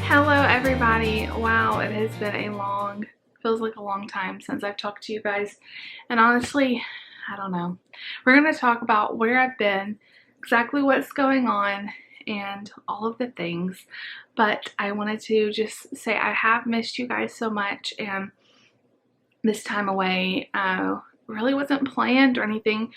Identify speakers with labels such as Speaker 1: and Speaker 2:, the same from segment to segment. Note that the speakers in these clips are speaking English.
Speaker 1: Hello everybody. Wow, it has been feels like a long time since I've talked to you guys. And honestly, I don't know. We're going to talk about where I've been, exactly what's going on, and all of the things. But I wanted to just say I have missed you guys so much, and this time away really wasn't planned or anything.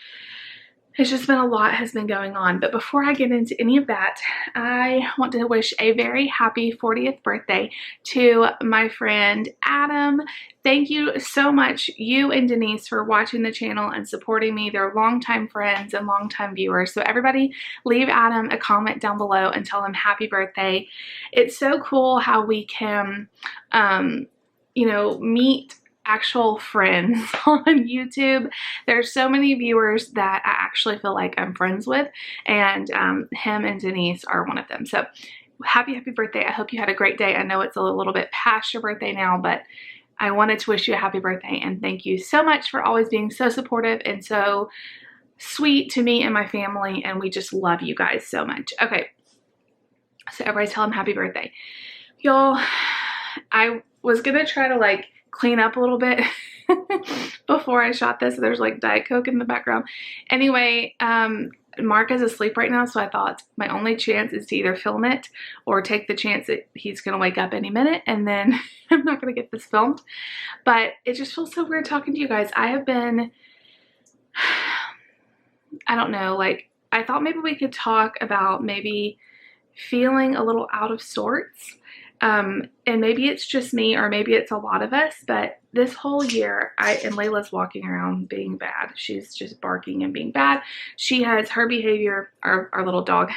Speaker 1: It's just been a lot has been going on. But before I get into any of that, I want to wish a very happy 40th birthday to my friend Adam. Thank you so much, you and Denise, for watching the channel and supporting me. They're longtime friends and longtime viewers. So everybody leave Adam a comment down below and tell him happy birthday. It's so cool how we can, meet actual friends on YouTube. There's so many viewers that I actually feel like I'm friends with, and him and Denise are one of them. So happy birthday. I hope you had a great day. I know it's a little bit past your birthday now, but I wanted to wish you a happy birthday and thank you so much for always being so supportive and so sweet to me and my family, and we just love you guys so much. Okay, so everybody tell him happy birthday. Y'all, I was gonna try to clean up a little bit before I shot this. There's Diet Coke in the background. Anyway, Mark is asleep right now, so I thought my only chance is to either film it or take the chance that he's gonna wake up any minute, and then I'm not gonna get this filmed. But it just feels so weird talking to you guys. I have been, I don't know, I thought maybe we could talk about maybe feeling a little out of sorts. And maybe it's just me or maybe it's a lot of us, but this whole year, and Layla's walking around being bad. She's just barking and being bad. She has her behavior, our little dog,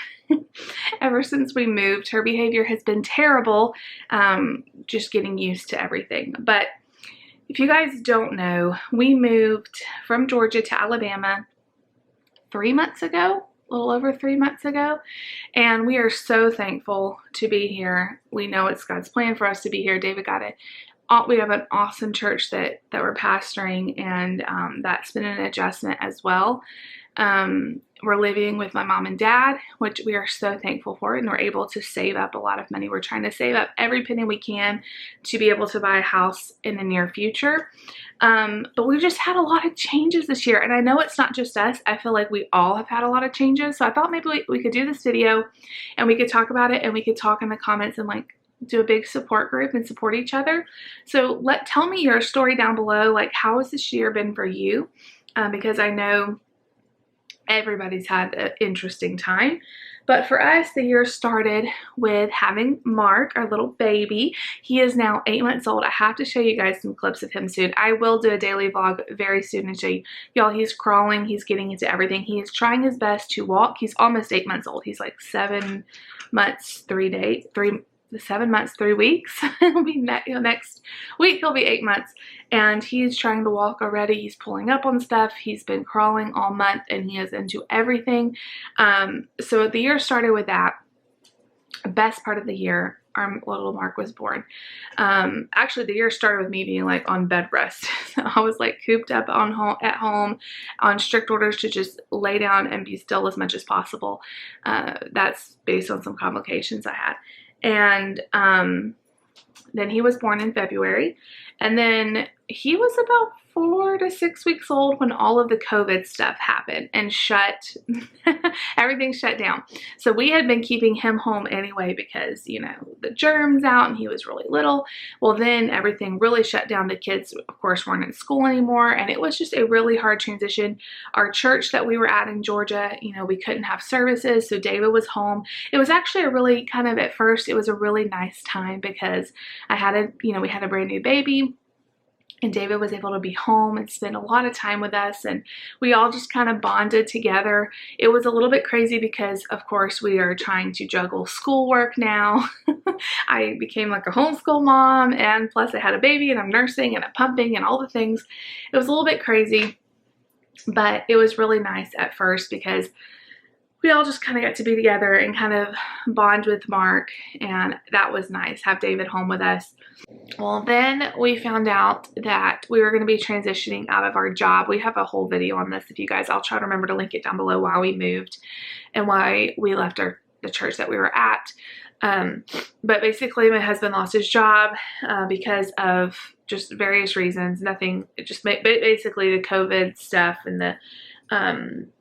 Speaker 1: ever since we moved, her behavior has been terrible, just getting used to everything. But if you guys don't know, we moved from Georgia to Alabama 3 months ago. A little over 3 months ago, and we are so thankful to be here. We know it's God's plan for us to be here. David got it. We have an awesome church that we're pastoring, and that's been an adjustment as well. We're living with my mom and dad, which we are so thankful for, and we're able to save up a lot of money. We're trying to save up every penny we can to be able to buy a house in the near future. But we've just had a lot of changes this year, and I know it's not just us. I feel like we all have had a lot of changes, so I thought maybe we could do this video and we could talk about it, and we could talk in the comments and do a big support group and support each other. So tell me your story down below. How has this year been for you? Because I know everybody's had an interesting time. But for us, the year started with having Mark, our little baby. He is now 8 months old. I have to show you guys some clips of him soon. I will do a daily vlog very soon and show you. Y'all, he's crawling. He's getting into everything. He is trying his best to walk. He's almost 8 months old. He's 7 months, 3 days, 7 months, 3 weeks. He'll be next week, he'll be 8 months, and he's trying to walk already. He's pulling up on stuff. He's been crawling all month, and he is into everything. So the year started with that. Best part of the year, our little Mark was born. Actually, the year started with me being on bed rest. I was cooped up at home on strict orders to just lay down and be still as much as possible. That's based on some complications I had. And then he was born in February, and then he was about 4 to 6 weeks old when all of the COVID stuff happened and everything shut down. So we had been keeping him home anyway because, the germs out, and he was really little. Well, then everything really shut down. The kids, of course, weren't in school anymore, and it was just a really hard transition. Our church that we were at in Georgia, we couldn't have services, so David was home. It was actually a really at first, it was a really nice time because we had a brand new baby. And David was able to be home and spend a lot of time with us, and we all just kind of bonded together. It was a little bit crazy because, of course, we are trying to juggle schoolwork now. I became a homeschool mom, and plus I had a baby, and I'm nursing, and I'm pumping, and all the things. It was a little bit crazy, but it was really nice at first because we all just kind of got to be together and kind of bond with Mark, and that was nice, have David home with us. Well, then we found out that we were going to be transitioning out of our job. We have a whole video on this if you guys, I'll try to remember to link it down below, why we moved and why we left the church that we were at. But basically my husband lost his job because of just various reasons. Nothing, just basically the COVID stuff and the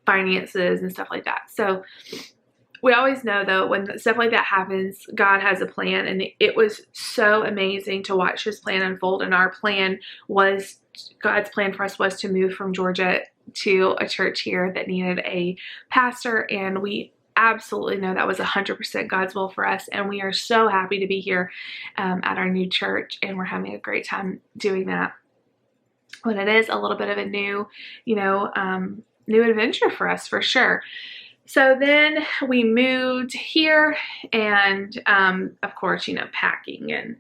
Speaker 1: finances and stuff like that. So we always know, though, when stuff like that happens, God has a plan, and it was so amazing to watch his plan unfold. And our plan was, God's plan for us was to move from Georgia to a church here that needed a pastor, and we absolutely know that was 100% God's will for us, and we are so happy to be here at our new church, and we're having a great time doing that. But it is a little bit of a new, new adventure for us, for sure. So then we moved here, and of course, packing and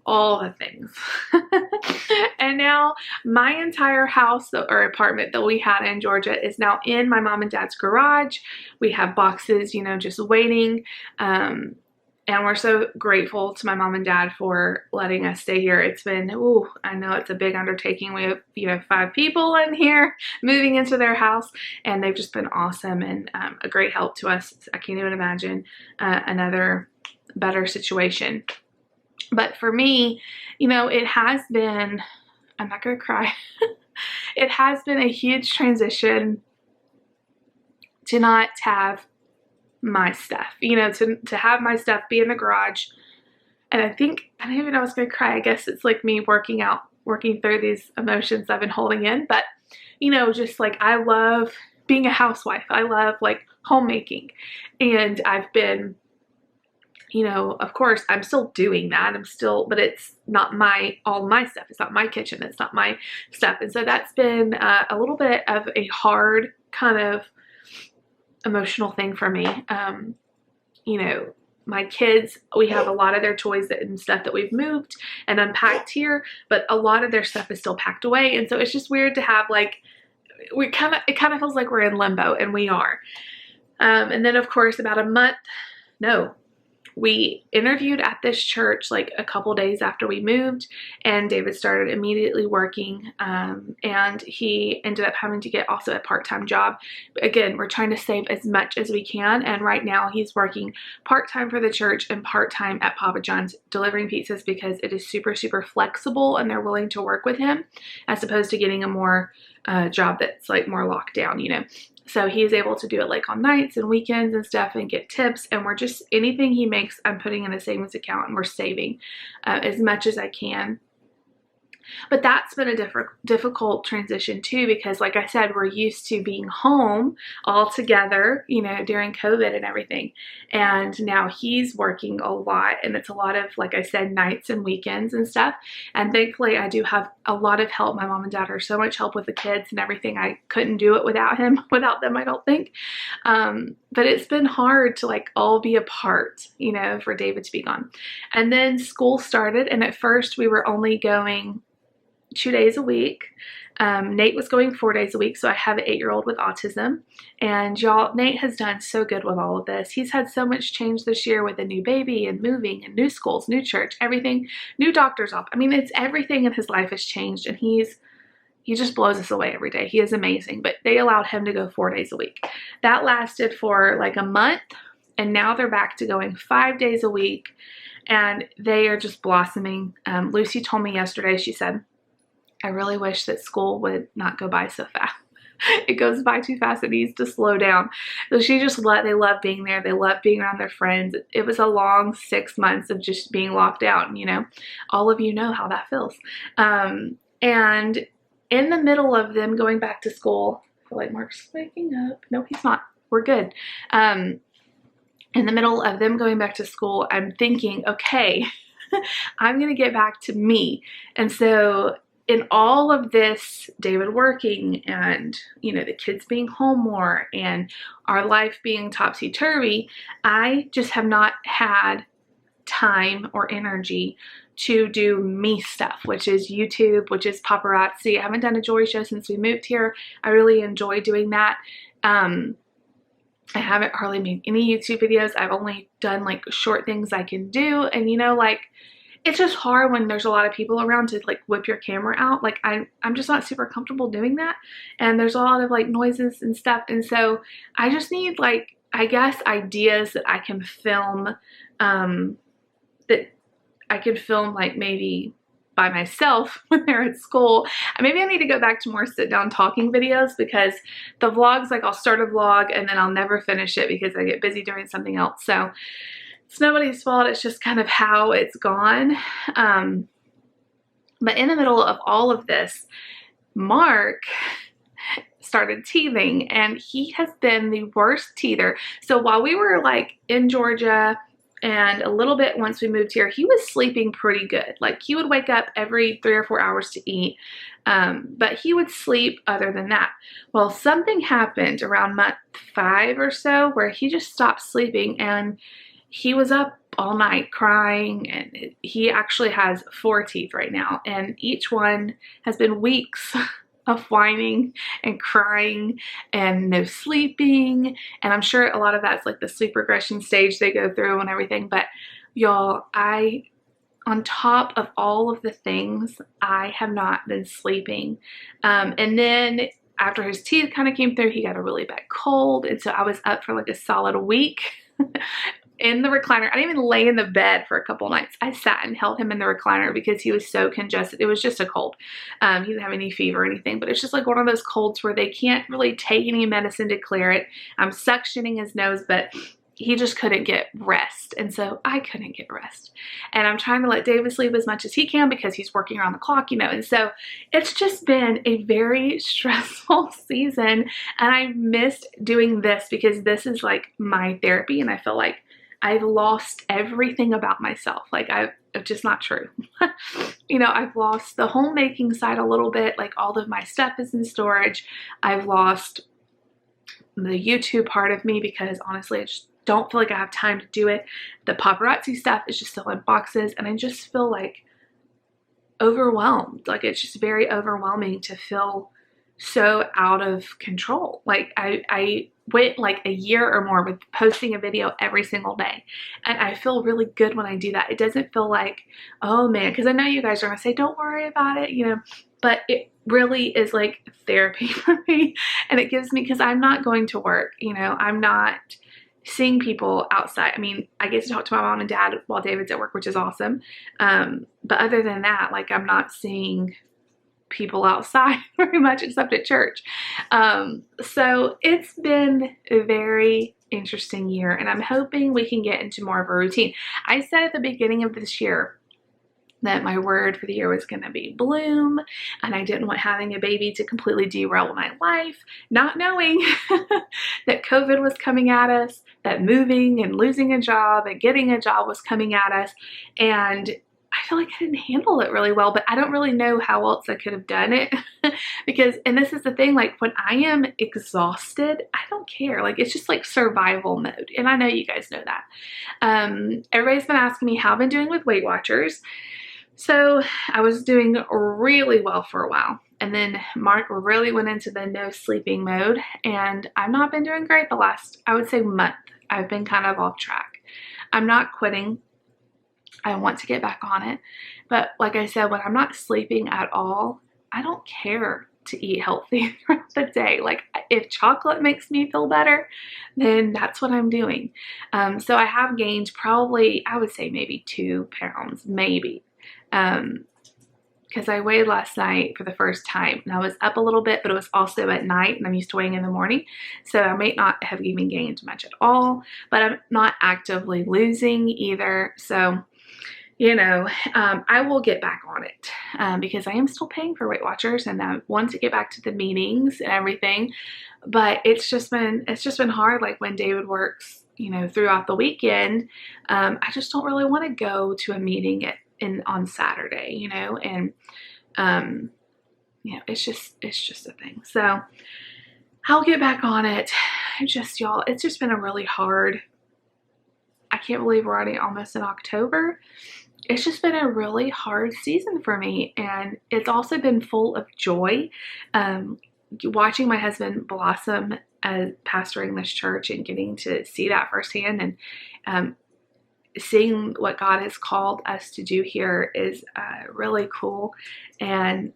Speaker 1: all the things. And now my entire house or apartment that we had in Georgia is now in my mom and dad's garage. We have boxes, just waiting. And we're so grateful to my mom and dad for letting us stay here. It's been, I know it's a big undertaking. We have, 5 people in here moving into their house, and they've just been awesome and a great help to us. I can't even imagine another better situation. But for me, it has been, I'm not going to cry. It has been a huge transition to not have my stuff, to have my stuff be in the garage. And I don't even know I was going to cry. I guess it's like me working through these emotions I've been holding in. But, just like, I love being a housewife. I love like homemaking. And I've been, of course, I'm still doing that. But it's not all my stuff. It's not my kitchen. It's not my stuff. And so that's been a little bit of a hard kind of emotional thing for me. My kids, we have a lot of their toys and stuff that we've moved and unpacked here, but a lot of their stuff is still packed away. And so it's just weird to have it kind of feels like we're in limbo, and we are. And then of course we interviewed at this church like a couple days after we moved, and David started immediately working, and he ended up having to get also a part-time job. But again, we're trying to save as much as we can, and right now he's working part-time for the church and part-time at Papa John's delivering pizzas, because it is super, super flexible and they're willing to work with him, as opposed to getting a more job that's like more locked down, So he's able to do it like on nights and weekends and stuff, and get tips. And we're just, anything he makes, I'm putting in a savings account, and we're saving as much as I can. But that's been a difficult transition too, because like I said, we're used to being home all together, during COVID and everything. And now he's working a lot, and it's a lot of, like I said, nights and weekends and stuff. And thankfully I do have a lot of help. My mom and dad are so much help with the kids and everything. I couldn't do it without them, I don't think. But it's been hard to all be apart, for David to be gone. And then school started, and at first we were only going 2 days a week. Nate was going 4 days a week, so I have an 8-year-old with autism. And y'all, Nate has done so good with all of this. He's had so much change this year with a new baby and moving and new schools, new church, everything, new doctor's office. I mean, it's everything in his life has changed, and he just blows us away every day. He is amazing. But they allowed him to go 4 days a week. That lasted for like a month, and now they're back to going 5 days a week, and they are just blossoming. Lucy told me yesterday, she said, I really wish that school would not go by so fast. It goes by too fast. It needs to slow down. So they love being there. They love being around their friends. It was a long 6 months of just being locked out. All of you know how that feels. And in the middle of them going back to school, I feel like Mark's waking up. No, he's not. We're good. In the middle of them going back to school, I'm thinking, okay, I'm going to get back to me. And so in all of this, David working and, the kids being home more and our life being topsy-turvy, I just have not had time or energy to do me stuff, which is YouTube, which is paparazzi. I haven't done a jewelry show since we moved here. I really enjoy doing that. I haven't hardly made any YouTube videos. I've only done short things I can do. And it's just hard when there's a lot of people around to whip your camera out. I'm just not super comfortable doing that. And there's a lot of noises and stuff. And so I just need I I guess, ideas that I can film, that I could film like maybe by myself when they're at school. Maybe I need to go back to more sit down talking videos, because the vlogs, like I'll start a vlog and then I'll never finish it because I get busy doing something else. So it's nobody's fault. It's just kind of how it's gone. But in the middle of all of this, Mark started teething, and he has been the worst teether. So while we were like in Georgia and a little bit once we moved here, he was sleeping pretty good. Like he would wake up every 3 or 4 hours to eat, but he would sleep other than that. Well, something happened around month 5 or so where he just stopped sleeping, and he was up all night crying, and he actually has 4 teeth right now, and each one has been weeks of whining and crying and no sleeping. And I'm sure a lot of that's like the sleep regression stage they go through and everything. But y'all, on top of all of the things, I have not been sleeping. And then after his teeth kind of came through, he got a really bad cold. And so I was up for like a solid week in the recliner. I didn't even lay in the bed for a couple nights. I sat and held him in the recliner because he was so congested. It was just a cold. He didn't have any fever or anything, but it's just like one of those colds where they can't really take any medicine to clear it. I'm suctioning his nose, but he just couldn't get rest. And so I couldn't get rest. And I'm trying to let David sleep as much as he can because he's working around the clock, you know. And so it's just been a very stressful season. And I missed doing this because this is like my therapy. And I feel like I've lost everything about myself. Like it's just not true. You know, I've lost the homemaking side a little bit. Like all of my stuff is in storage. I've lost the YouTube part of me because honestly, I just don't feel like I have time to do it. The paparazzi stuff is just still in boxes, and I just feel like overwhelmed. Like it's just very overwhelming to feel so out of control. Like I went like a year or more with posting a video every single day, and I feel really good when I do that. It doesn't feel like, oh man, because I know you guys are gonna say don't worry about it, you know, but it really is like therapy for me. And it gives me, because I'm not going to work, you know, I'm not seeing people outside. I mean, I get to talk to my mom and dad while David's at work, which is awesome, but other than that, like I'm not seeing people outside very much except at church. So it's been a very interesting year, and I'm hoping we can get into more of a routine. I said at the beginning of this year that my word for the year was going to be bloom, and I didn't want having a baby to completely derail my life, not knowing that COVID was coming at us, that moving and losing a job and getting a job was coming at us, and I feel like I didn't handle it really well, but I don't really know how else I could have done it because, and this is the thing, like when I am exhausted, I don't care. Like it's just like survival mode. And I know you guys know that. Everybody's been asking me how I've been doing with Weight Watchers. So I was doing really well for a while. And then Mark really went into the no sleeping mode, and I've not been doing great the last, I would say, month. I've been kind of off track. I'm not quitting. I want to get back on it. But like I said, when I'm not sleeping at all, I don't care to eat healthy throughout the day. Like if chocolate makes me feel better, then that's what I'm doing. So I have gained probably, I would say maybe 2 pounds, maybe. Because I weighed last night for the first time, and I was up a little bit, but it was also at night, and I'm used to weighing in the morning. So I may not have even gained much at all, but I'm not actively losing either. So you know, I will get back on it because I am still paying for Weight Watchers, and I want to get back to the meetings and everything. But it's just been hard. Like when David works, you know, throughout the weekend, I just don't really want to go to a meeting on Saturday, you know, and you know, it's just a thing. So I'll get back on it. Y'all, it's just been a really hard. I can't believe we're already almost in October. It's just been a really hard season for me, and it's also been full of joy. Watching my husband blossom as pastoring this church and getting to see that firsthand, and seeing what God has called us to do here is really cool. And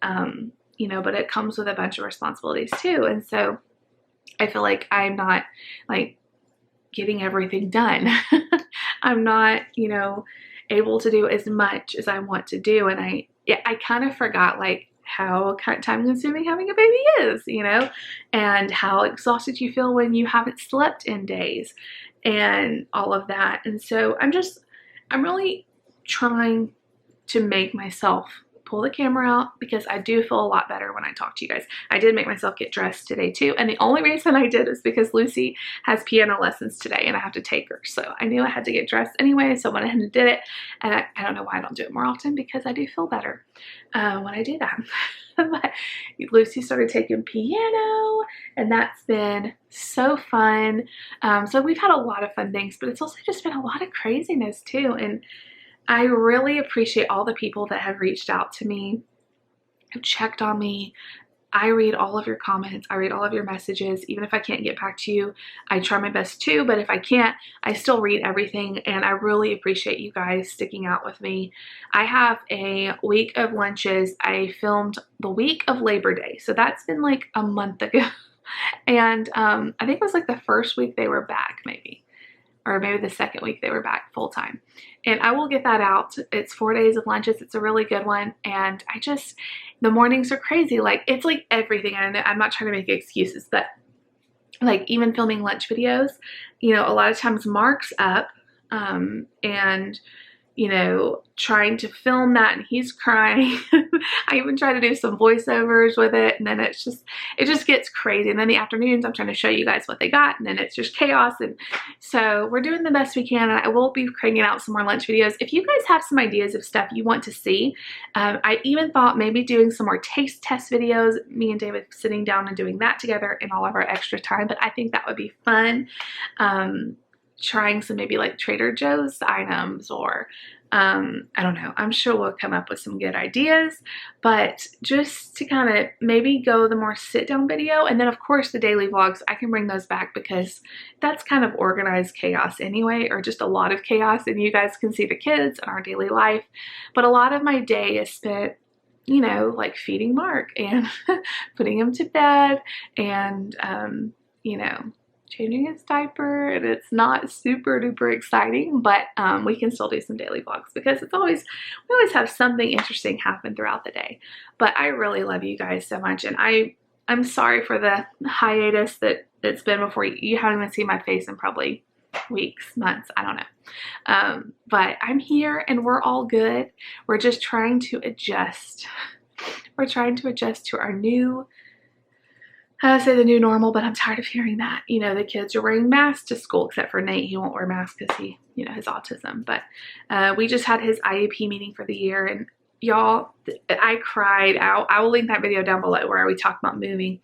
Speaker 1: you know, but it comes with a bunch of responsibilities too. And so I feel like I'm not like getting everything done. I'm not, you know, able to do as much as I want to do. And I kind of forgot like how time consuming having a baby is, you know, and how exhausted you feel when you haven't slept in days and all of that. And so I'm really trying to make myself pull the camera out because I do feel a lot better when I talk to you guys. I did make myself get dressed today too, and the only reason I did is because Lucy has piano lessons today and I have to take her. So I knew I had to get dressed anyway, so I went ahead and did it. And I don't know why I don't do it more often, because I do feel better when I do that. But Lucy started taking piano, and that's been so fun. So we've had a lot of fun things, but it's also just been a lot of craziness too. And I really appreciate all the people that have reached out to me, have checked on me. I read all of your comments. I read all of your messages. Even if I can't get back to you, I try my best to, but if I can't, I still read everything, and I really appreciate you guys sticking out with me. I have a week of lunches. I filmed the week of Labor Day, so that's been like a month ago. And I think it was like the first week they were back, maybe. Or maybe the second week they were back full time. And I will get that out. It's 4 days of lunches. It's a really good one. And the mornings are crazy. Like, it's like everything. And I'm not trying to make excuses, but like even filming lunch videos, you know, a lot of times Mark's up and, you know, trying to film that, and he's crying. I even try to do some voiceovers with it, and then it just gets crazy. And then the afternoons, I'm trying to show you guys what they got, and then it's just chaos. And so we're doing the best we can, and I will be cranking out some more lunch videos. If you guys have some ideas of stuff you want to see, I even thought maybe doing some more taste test videos, me and David sitting down and doing that together in all of our extra time, but I think that would be fun. Trying some maybe like Trader Joe's items, or I don't know. I'm sure we'll come up with some good ideas, but just to kind of maybe go the more sit down video. And then of course the daily vlogs, I can bring those back because that's kind of organized chaos anyway, or just a lot of chaos, and you guys can see the kids and our daily life. But a lot of my day is spent, you know, like feeding Mark and putting him to bed, and you know, changing his diaper. And it's not super duper exciting, but we can still do some daily vlogs because we always have something interesting happen throughout the day. But I really love you guys so much, and I'm sorry for the hiatus that it's been before. You haven't even seen my face in probably weeks, months, I don't know. But I'm here and we're all good. We're just trying to adjust. We're trying to adjust to our new, I say the new normal, but I'm tired of hearing that. You know, the kids are wearing masks to school, except for Nate. He won't wear masks because he, you know, has autism. But we just had his IEP meeting for the year, and y'all, I cried out. I will link that video down below where we talk about moving,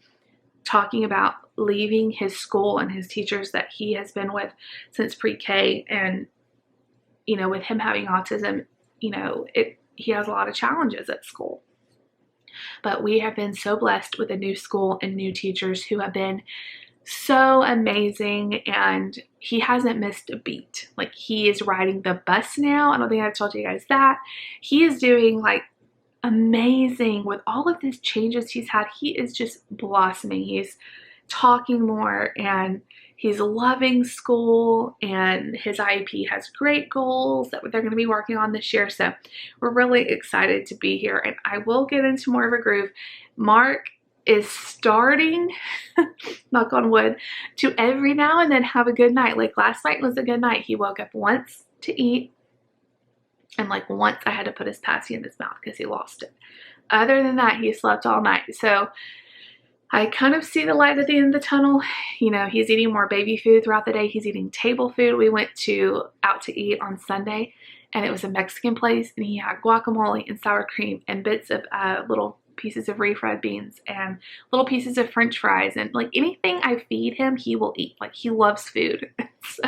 Speaker 1: talking about leaving his school and his teachers that he has been with since pre-K. And, you know, with him having autism, you know, he has a lot of challenges at school. But we have been so blessed with a new school and new teachers who have been so amazing, and he hasn't missed a beat. Like, he is riding the bus now. I don't think I've told you guys that. He is doing like amazing with all of these changes he's had. He is just blossoming. He's talking more, and he's loving school, and his IEP has great goals that they're going to be working on this year. So we're really excited to be here, and I will get into more of a groove. Mark is starting, knock on wood, to every now and then have a good night. Like last night was a good night. He woke up once to eat, and like once I had to put his passy in his mouth because he lost it. Other than that, he slept all night. So I kind of see the light at the end of the tunnel. You know, he's eating more baby food throughout the day. He's eating table food. We went out to eat on Sunday, and it was a Mexican place, and he had guacamole and sour cream and bits of little pieces of refried beans and little pieces of French fries, and like anything I feed him, he will eat. Like, he loves food. So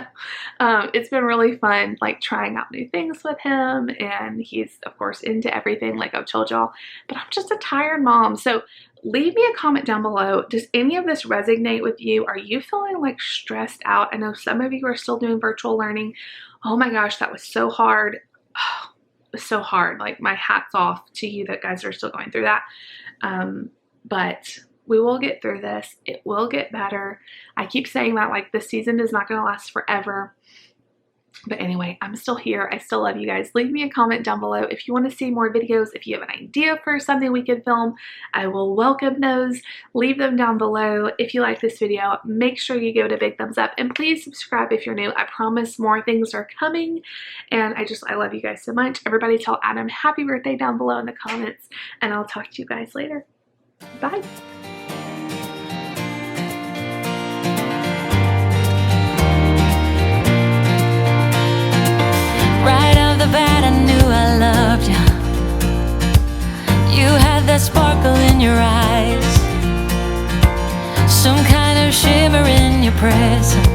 Speaker 1: it's been really fun, like trying out new things with him, and he's of course into everything like I've told y'all. But I'm just a tired mom. So leave me a comment down below. Does any of this resonate with you? Are you feeling like stressed out? I know some of you are still doing virtual learning. Oh my gosh, that was so hard. Oh, it was so hard. Like, my hat's off to you that guys are still going through that. But We will get through this. It will get better. I keep saying that, like, this season is not going to last forever. But anyway, I'm still here. I still love you guys. Leave me a comment down below if you want to see more videos. If you have an idea for something we could film, I will welcome those. Leave them down below. If you like this video, make sure you give it a big thumbs up. And please subscribe if you're new. I promise more things are coming. And I love you guys so much. Everybody tell Adam happy birthday down below in the comments. And I'll talk to you guys later. Bye.
Speaker 2: Right off the bat, I knew I loved you. You had that sparkle in your eyes, some kind of shimmer in your presence.